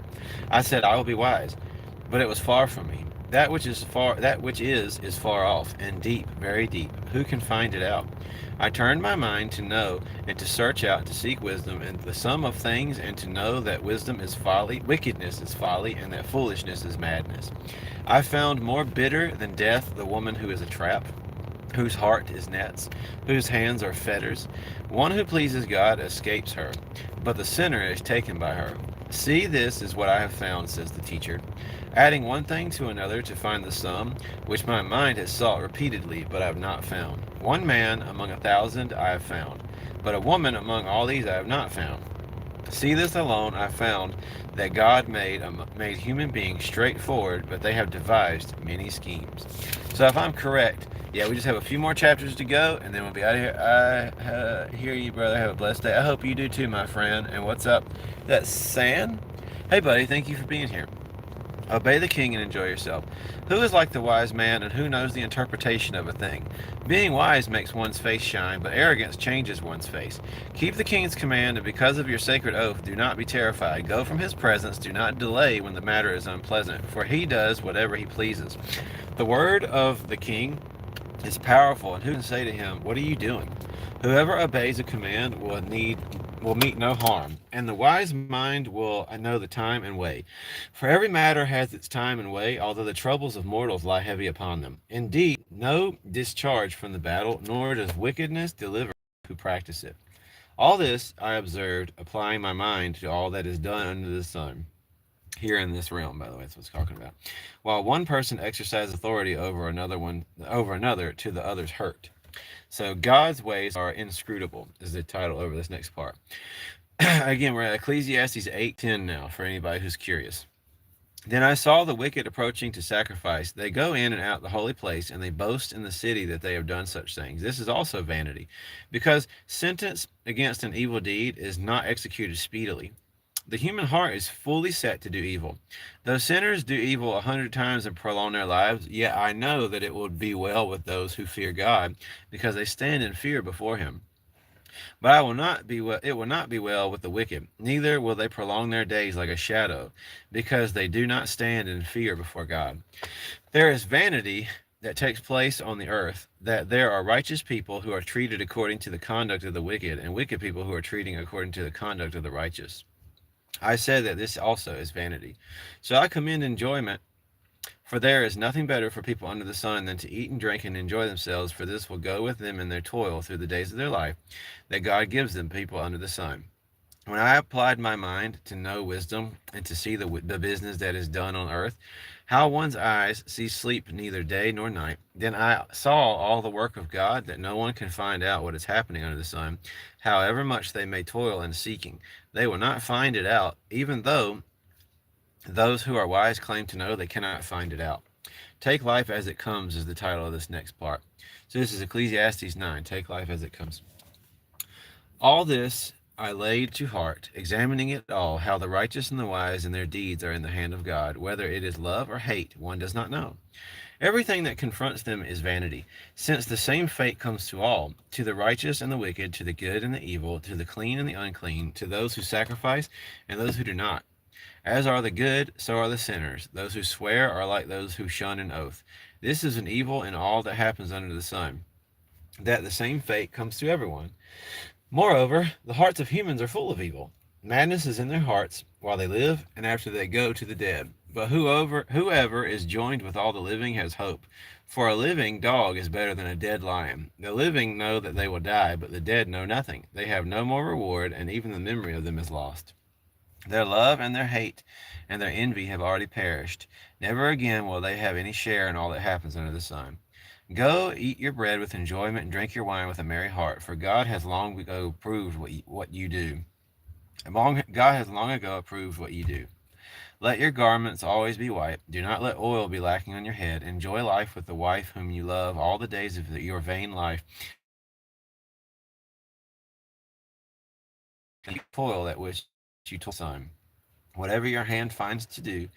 A: I said, I will be wise, but it was far from me. That which is far off, and deep, very deep. Who can find it out? I turned my mind to know and to search out to seek wisdom and the sum of things, and to know that wisdom is folly, wickedness is folly, and that foolishness is madness. I found more bitter than death the woman who is a trap, whose heart is nets, whose hands are fetters. One who pleases God escapes her, but the sinner is taken by her. See, this is what I have found, says the teacher, adding one thing to another to find the sum, which my mind has sought repeatedly, but I have not found. One man among 1,000 I have found, but a woman among all these I have not found. See, this alone I found, that God made human beings straightforward, but they have devised many schemes. So if I'm correct, yeah, we just have a few more chapters to go, and then we'll be out of here. I hear you, brother. Have a blessed day. I hope you do too, my friend. And what's up? That's San. Hey, buddy. Thank you for being here. Obey the king and enjoy yourself. Who is like the wise man, and who knows the interpretation of a thing? Being wise makes one's face shine, but arrogance changes one's face. Keep the king's command, and because of your sacred oath, do not be terrified. Go from his presence, do not delay when the matter is unpleasant, for he does whatever he pleases. The word of the king is powerful, and who can say to him, "What are you doing?" Whoever obeys a command will meet no harm, and the wise mind will know the time and way. For every matter has its time and way, although the troubles of mortals lie heavy upon them. Indeed, no discharge from the battle, nor does wickedness deliver who practice it. All this I observed, applying my mind to all that is done under the sun. Here in this realm, by the way, that's what it's talking about. While one person exercises authority over another to the other's hurt. So God's ways are inscrutable is the title over this next part. Again, we're at Ecclesiastes 8:10 now for anybody who's curious. Then I saw the wicked approaching to sacrifice. They go in and out the holy place, and they boast in the city that they have done such things. This is also vanity, because sentence against an evil deed is not executed speedily. The human heart is fully set to do evil. Though sinners do evil 100 times and prolong their lives, yet I know that it will be well with those who fear God, because they stand in fear before him. But it will not be well with the wicked, neither will they prolong their days like a shadow, because they do not stand in fear before God. There is vanity that takes place on the earth, that there are righteous people who are treated according to the conduct of the wicked, and wicked people who are treating according to the conduct of the righteous. I said that this also is vanity. So I commend enjoyment, for there is nothing better for people under the sun than to eat and drink and enjoy themselves, for this will go with them in their toil through the days of their life that God gives them, people under the sun. When I applied my mind to know wisdom and to see the business that is done on earth, how one's eyes see sleep neither day nor night, then I saw all the work of God, that no one can find out what is happening under the sun, however much they may toil in seeking. They will not find it out, even though those who are wise claim to know, they cannot find it out. Take life as it comes is the title of this next part. So this is Ecclesiastes 9. Take life as it comes. All this I laid to heart, examining it all, how the righteous and the wise and their deeds are in the hand of God. Whether it is love or hate, one does not know. Everything that confronts them is vanity, since the same fate comes to all, to the righteous and the wicked, to the good and the evil, to the clean and the unclean, to those who sacrifice and those who do not. As are the good, so are the sinners. Those who swear are like those who shun an oath. This is an evil in all that happens under the sun, that the same fate comes to everyone. Moreover, the hearts of humans are full of evil. Madness is in their hearts while they live, and after they go to the dead. But whoever is joined with all the living has hope. For a living dog is better than a dead lion. The living know that they will die, but the dead know nothing. They have no more reward, and even the memory of them is lost. Their love and their hate and their envy have already perished. Never again will they have any share in all that happens under the sun. Go eat your bread with enjoyment and drink your wine with a merry heart, for God has long ago approved what you do. God has long ago approved what you do. Let your garments always be white. Do not let oil be lacking on your head. Enjoy life with the wife whom you love all the days of your vain life. You toil at which you toil, son. Whatever your hand finds to do,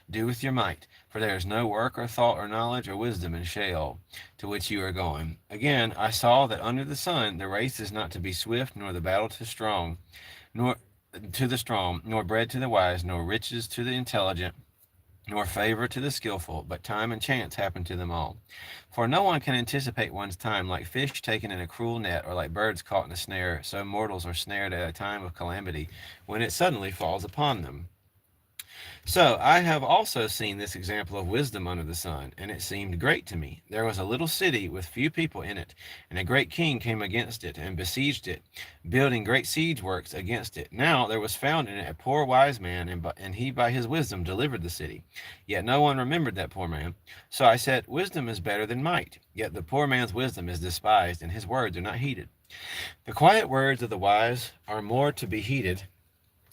A: do with your might, for there is no work or thought or knowledge or wisdom in Sheol, to which you are going. Again, I saw that under the sun the race is not to be swift, nor the battle nor to the strong, nor bread to the wise, nor riches to the intelligent, nor favor to the skillful, but time and chance happen to them all. For no one can anticipate one's time, like fish taken in a cruel net, or like birds caught in a snare, so mortals are snared at a time of calamity, when it suddenly falls upon them. So I have also seen this example of wisdom under the sun, and it seemed great to me. There was a little city with few people in it, and a great king came against it and besieged it, building great siege works against it. Now there was found in it a poor wise man, and he by his wisdom delivered the city. Yet no one remembered that poor man. So I said, wisdom is better than might. Yet the poor man's wisdom is despised, and his words are not heeded. The quiet words of the wise are more to be heeded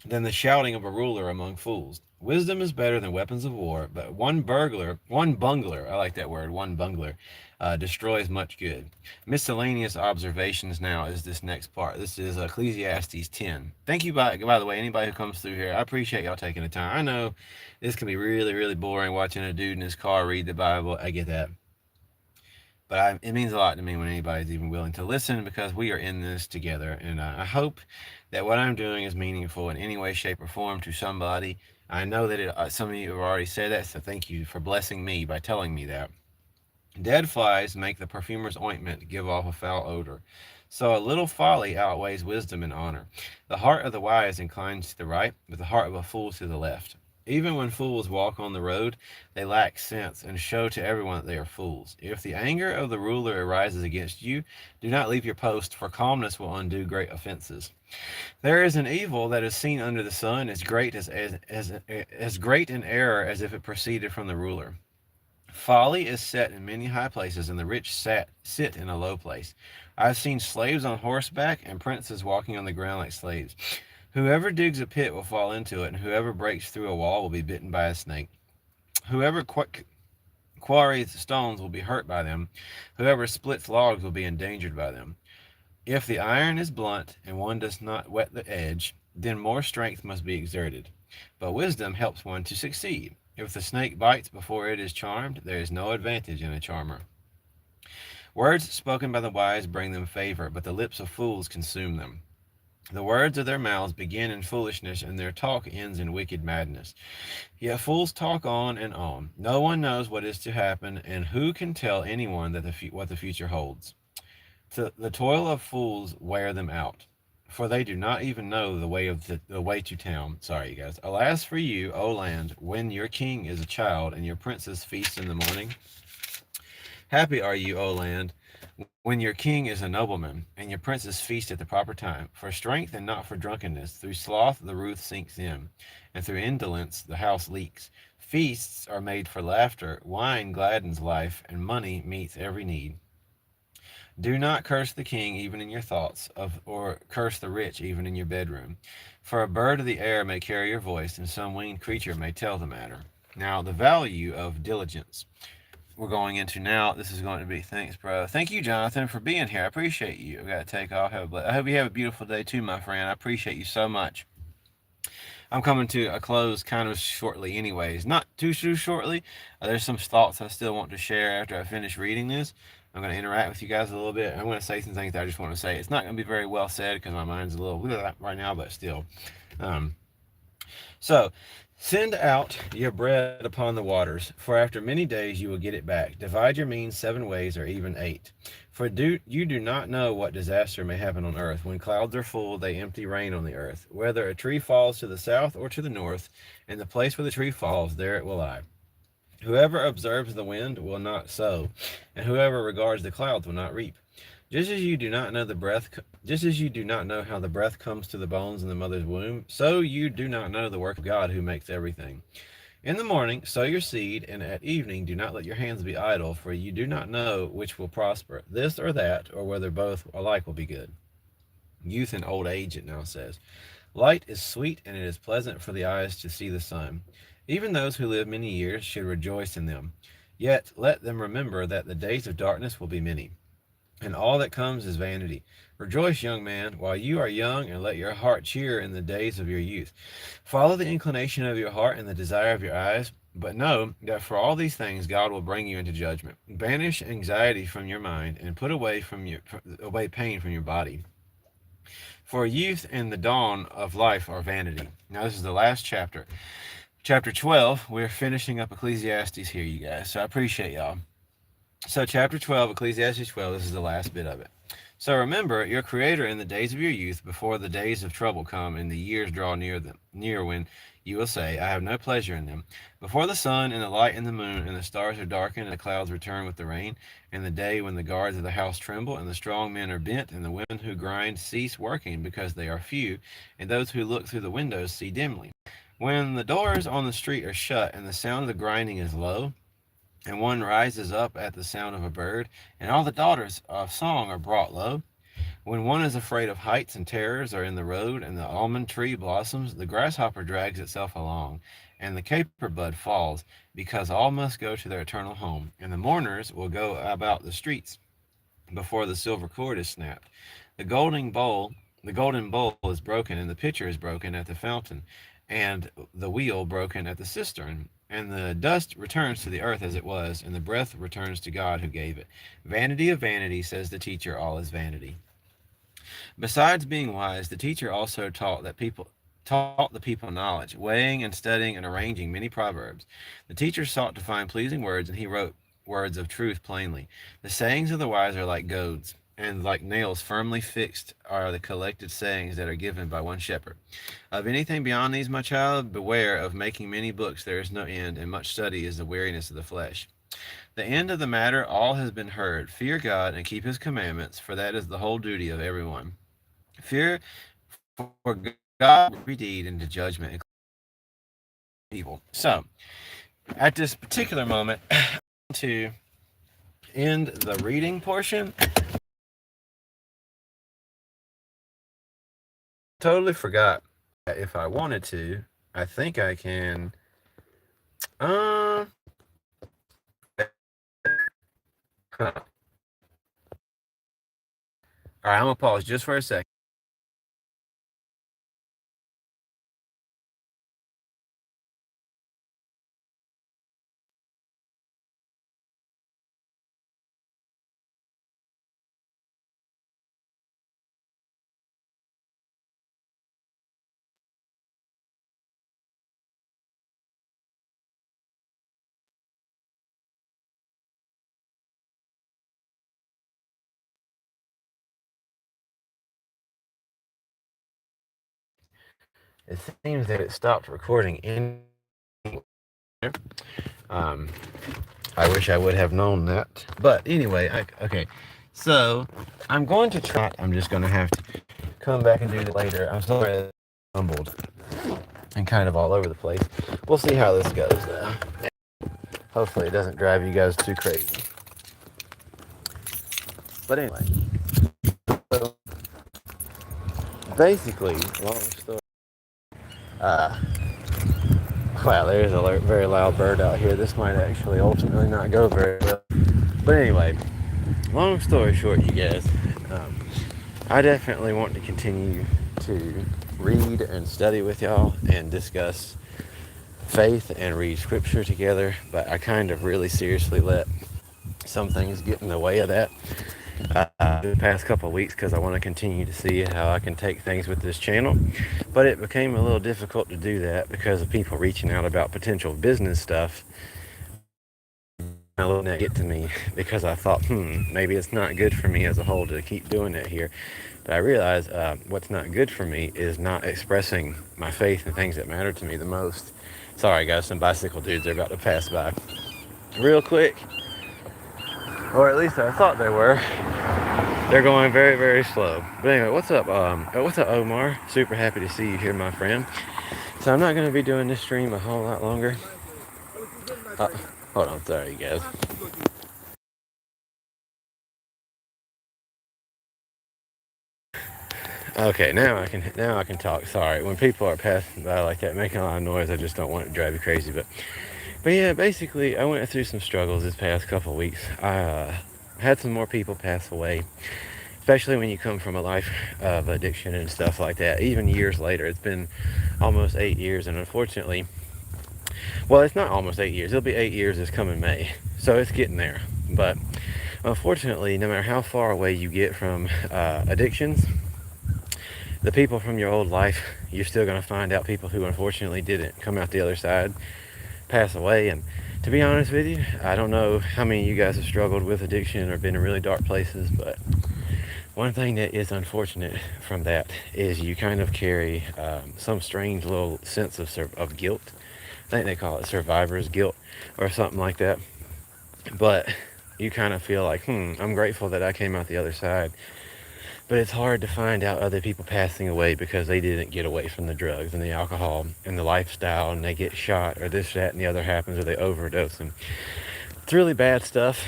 A: than the shouting of a ruler among fools. Wisdom is better than weapons of war, but one bungler, I like that word, one bungler, destroys much good. Miscellaneous observations now is this next part. This is Ecclesiastes 10. Thank you, by the way, anybody who comes through here. I appreciate y'all taking the time. I know this can be really, really boring watching a dude in his car read the Bible. I get that. But it means a lot to me when anybody's even willing to listen because we are in this together. And I hope that what I'm doing is meaningful in any way, shape, or form to somebody. I know that some of you have already said that, so thank you for blessing me by telling me that. Dead flies make the perfumer's ointment give off a foul odor. So a little folly outweighs wisdom and honor. The heart of the wise inclines to the right, but the heart of a fool to the left. Even when fools walk on the road, they lack sense and show to everyone that they are fools. If the anger of the ruler arises against you, do not leave your post, for calmness will undo great offenses. There is an evil that is seen under the sun as great an error as if it proceeded from the ruler. Folly is set in many high places, and the rich sit in a low place. I have seen slaves on horseback and princes walking on the ground like slaves. Whoever digs a pit will fall into it, and whoever breaks through a wall will be bitten by a snake. Whoever quarries stones will be hurt by them. Whoever splits logs will be endangered by them. If the iron is blunt and one does not wet the edge, then more strength must be exerted. But wisdom helps one to succeed. If the snake bites before it is charmed, there is no advantage in a charmer. Words spoken by the wise bring them favor, but the lips of fools consume them. The words of their mouths begin in foolishness, and their talk ends in wicked madness. Yet fools talk on and on. No one knows what is to happen, and who can tell anyone what the future holds? The toil of fools wear them out, for they do not even know the way to town. Sorry, you guys. Alas for you, O land, when your king is a child and your princes feast in the morning. Happy are you, O land, when your king is a nobleman and your princes feast at the proper time. For strength and not for drunkenness, through sloth the roof sinks in, and through indolence the house leaks. Feasts are made for laughter, wine gladdens life, and money meets every need. Do not curse the king even in your thoughts, or curse the rich even in your bedroom. For a bird of the air may carry your voice, and some winged creature may tell the matter. Now, the value of diligence. We're going into now. This is going to be, thanks, bro. Thank you, Jonathan, for being here. I appreciate you. I've got to take off. I hope you have a beautiful day too, my friend. I appreciate you so much. I'm coming to a close kind of shortly, anyways. Not too shortly. There's some thoughts I still want to share after I finish reading this. I'm going to interact with you guys a little bit. I'm going to say some things that I just want to say. It's not going to be very well said because my mind's a little right now, but still. So, send out your bread upon the waters, for after many days you will get it back. Divide your means 7 ways, or even 8. For you do not know what disaster may happen on earth. When clouds are full, they empty rain on the earth. Whether a tree falls to the south or to the north, in the place where the tree falls, there it will lie. Whoever observes the wind will not sow, and whoever regards the clouds will not reap. Just as you do not know how the breath comes to the bones in the mother's womb, so you do not know the work of God who makes everything. In the morning sow your seed, and at evening do not let your hands be idle, for you do not know which will prosper, this or that, or whether both alike will be good. Youth and old age, it now says. Light is sweet, and it is pleasant for the eyes to see the sun. Even those who live many years should rejoice in them. Yet let them remember that the days of darkness will be many, and all that comes is vanity. Rejoice, young man, while you are young, and let your heart cheer in the days of your youth. Follow the inclination of your heart and the desire of your eyes, but know that for all these things God will bring you into judgment. Banish anxiety from your mind, and put away pain from your body. For youth and the dawn of life are vanity. Now this is the last chapter. chapter 12. We're finishing up Ecclesiastes here, you guys. So I appreciate y'all. So, chapter 12, Ecclesiastes 12, this is the last bit of it. So, remember your Creator in the days of your youth, before the days of trouble come and the years draw near when you will say, I have no pleasure in them. Before the sun and the light and the moon and the stars are darkened and the clouds return with the rain, and the day when the guards of the house tremble and the strong men are bent and the women who grind cease working because they are few, and those who look through the windows see dimly. When the doors on the street are shut and the sound of the grinding is low, and one rises up at the sound of a bird, and all the daughters of song are brought low. When one is afraid of heights and terrors are in the road, and the almond tree blossoms, the grasshopper drags itself along, and the caper bud falls, because all must go to their eternal home, and the mourners will go about the streets before the silver cord is snapped. The golden bowl, the golden bowl is broken, and the pitcher is broken at the fountain, and the wheel broken at the cistern. And the dust returns to the earth as it was, and the breath returns to God who gave it. Vanity of vanity, says the teacher, all is vanity. Besides being wise, the teacher also taught the people knowledge, weighing and studying and arranging many proverbs. The teacher sought to find pleasing words, and he wrote words of truth plainly. The sayings of the wise are like goads, and like nails firmly fixed are the collected sayings that are given by one shepherd. Of anything beyond these, my child, beware of making many books. There is no end, and much study is the weariness of the flesh. The end of the matter, all has been heard. Fear God and keep his commandments, for that is the whole duty of everyone. Fear for God every deed into judgment and evil. So, at this particular moment, to end the reading portion, totally forgot if I wanted to. I think I can. Huh. All right, I'm gonna pause just for a second. It seems that it stopped recording in. Um, I wish I would have known that. But anyway, okay. So I'm going to try. I'm just going to have to come back and do it later. I'm sorry I stumbled and kind of all over the place. We'll see how this goes. Hopefully it doesn't drive you guys too crazy. But anyway, so basically, long story. Wow, there's a very loud bird out here. This might actually ultimately not go very well. But anyway, long story short, you guys, I definitely want to continue to read and study with y'all and discuss faith and read scripture together, but I kind of really seriously let some things get in the way of that the past couple of weeks because I want to continue to see how I can take things with this channel. But it became a little difficult to do that because of people reaching out about potential business stuff. I let that get to me because I thought, maybe it's not good for me as a whole to keep doing it here. But I realized what's not good for me is not expressing my faith and things that matter to me the most. Sorry guys, some bicycle dudes are about to pass by real quick. Or at least I thought they were. They're going very, very slow. But anyway, what's up, Omar? Super happy to see you here, my friend. So I'm not going to be doing this stream a whole lot longer. Hold on, sorry, you guys. Okay, now I can talk. Sorry, when people are passing by like that, making a lot of noise, I just don't want it to drive you crazy. But yeah, basically, I went through some struggles this past couple of weeks. I had some more people pass away, especially when you come from a life of addiction and stuff like that. Even years later, it's been almost 8 years, and unfortunately, well, it's not almost 8 years. It'll be 8 years this coming May, so it's getting there. But unfortunately, no matter how far away you get from addictions, the people from your old life, you're still going to find out people who unfortunately didn't come out the other side, pass away. And to be honest with you, I don't know how many of you guys have struggled with addiction or been in really dark places, but one thing that is unfortunate from that is you kind of carry some strange little sense of guilt. I think they call it survivor's guilt or something like that. But you kind of feel like, I'm grateful that I came out the other side. But it's hard to find out other people passing away because they didn't get away from the drugs and the alcohol and the lifestyle, and they get shot or this, that, and the other happens, or they overdose. And it's really bad stuff.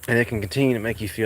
A: And it can continue to make you feel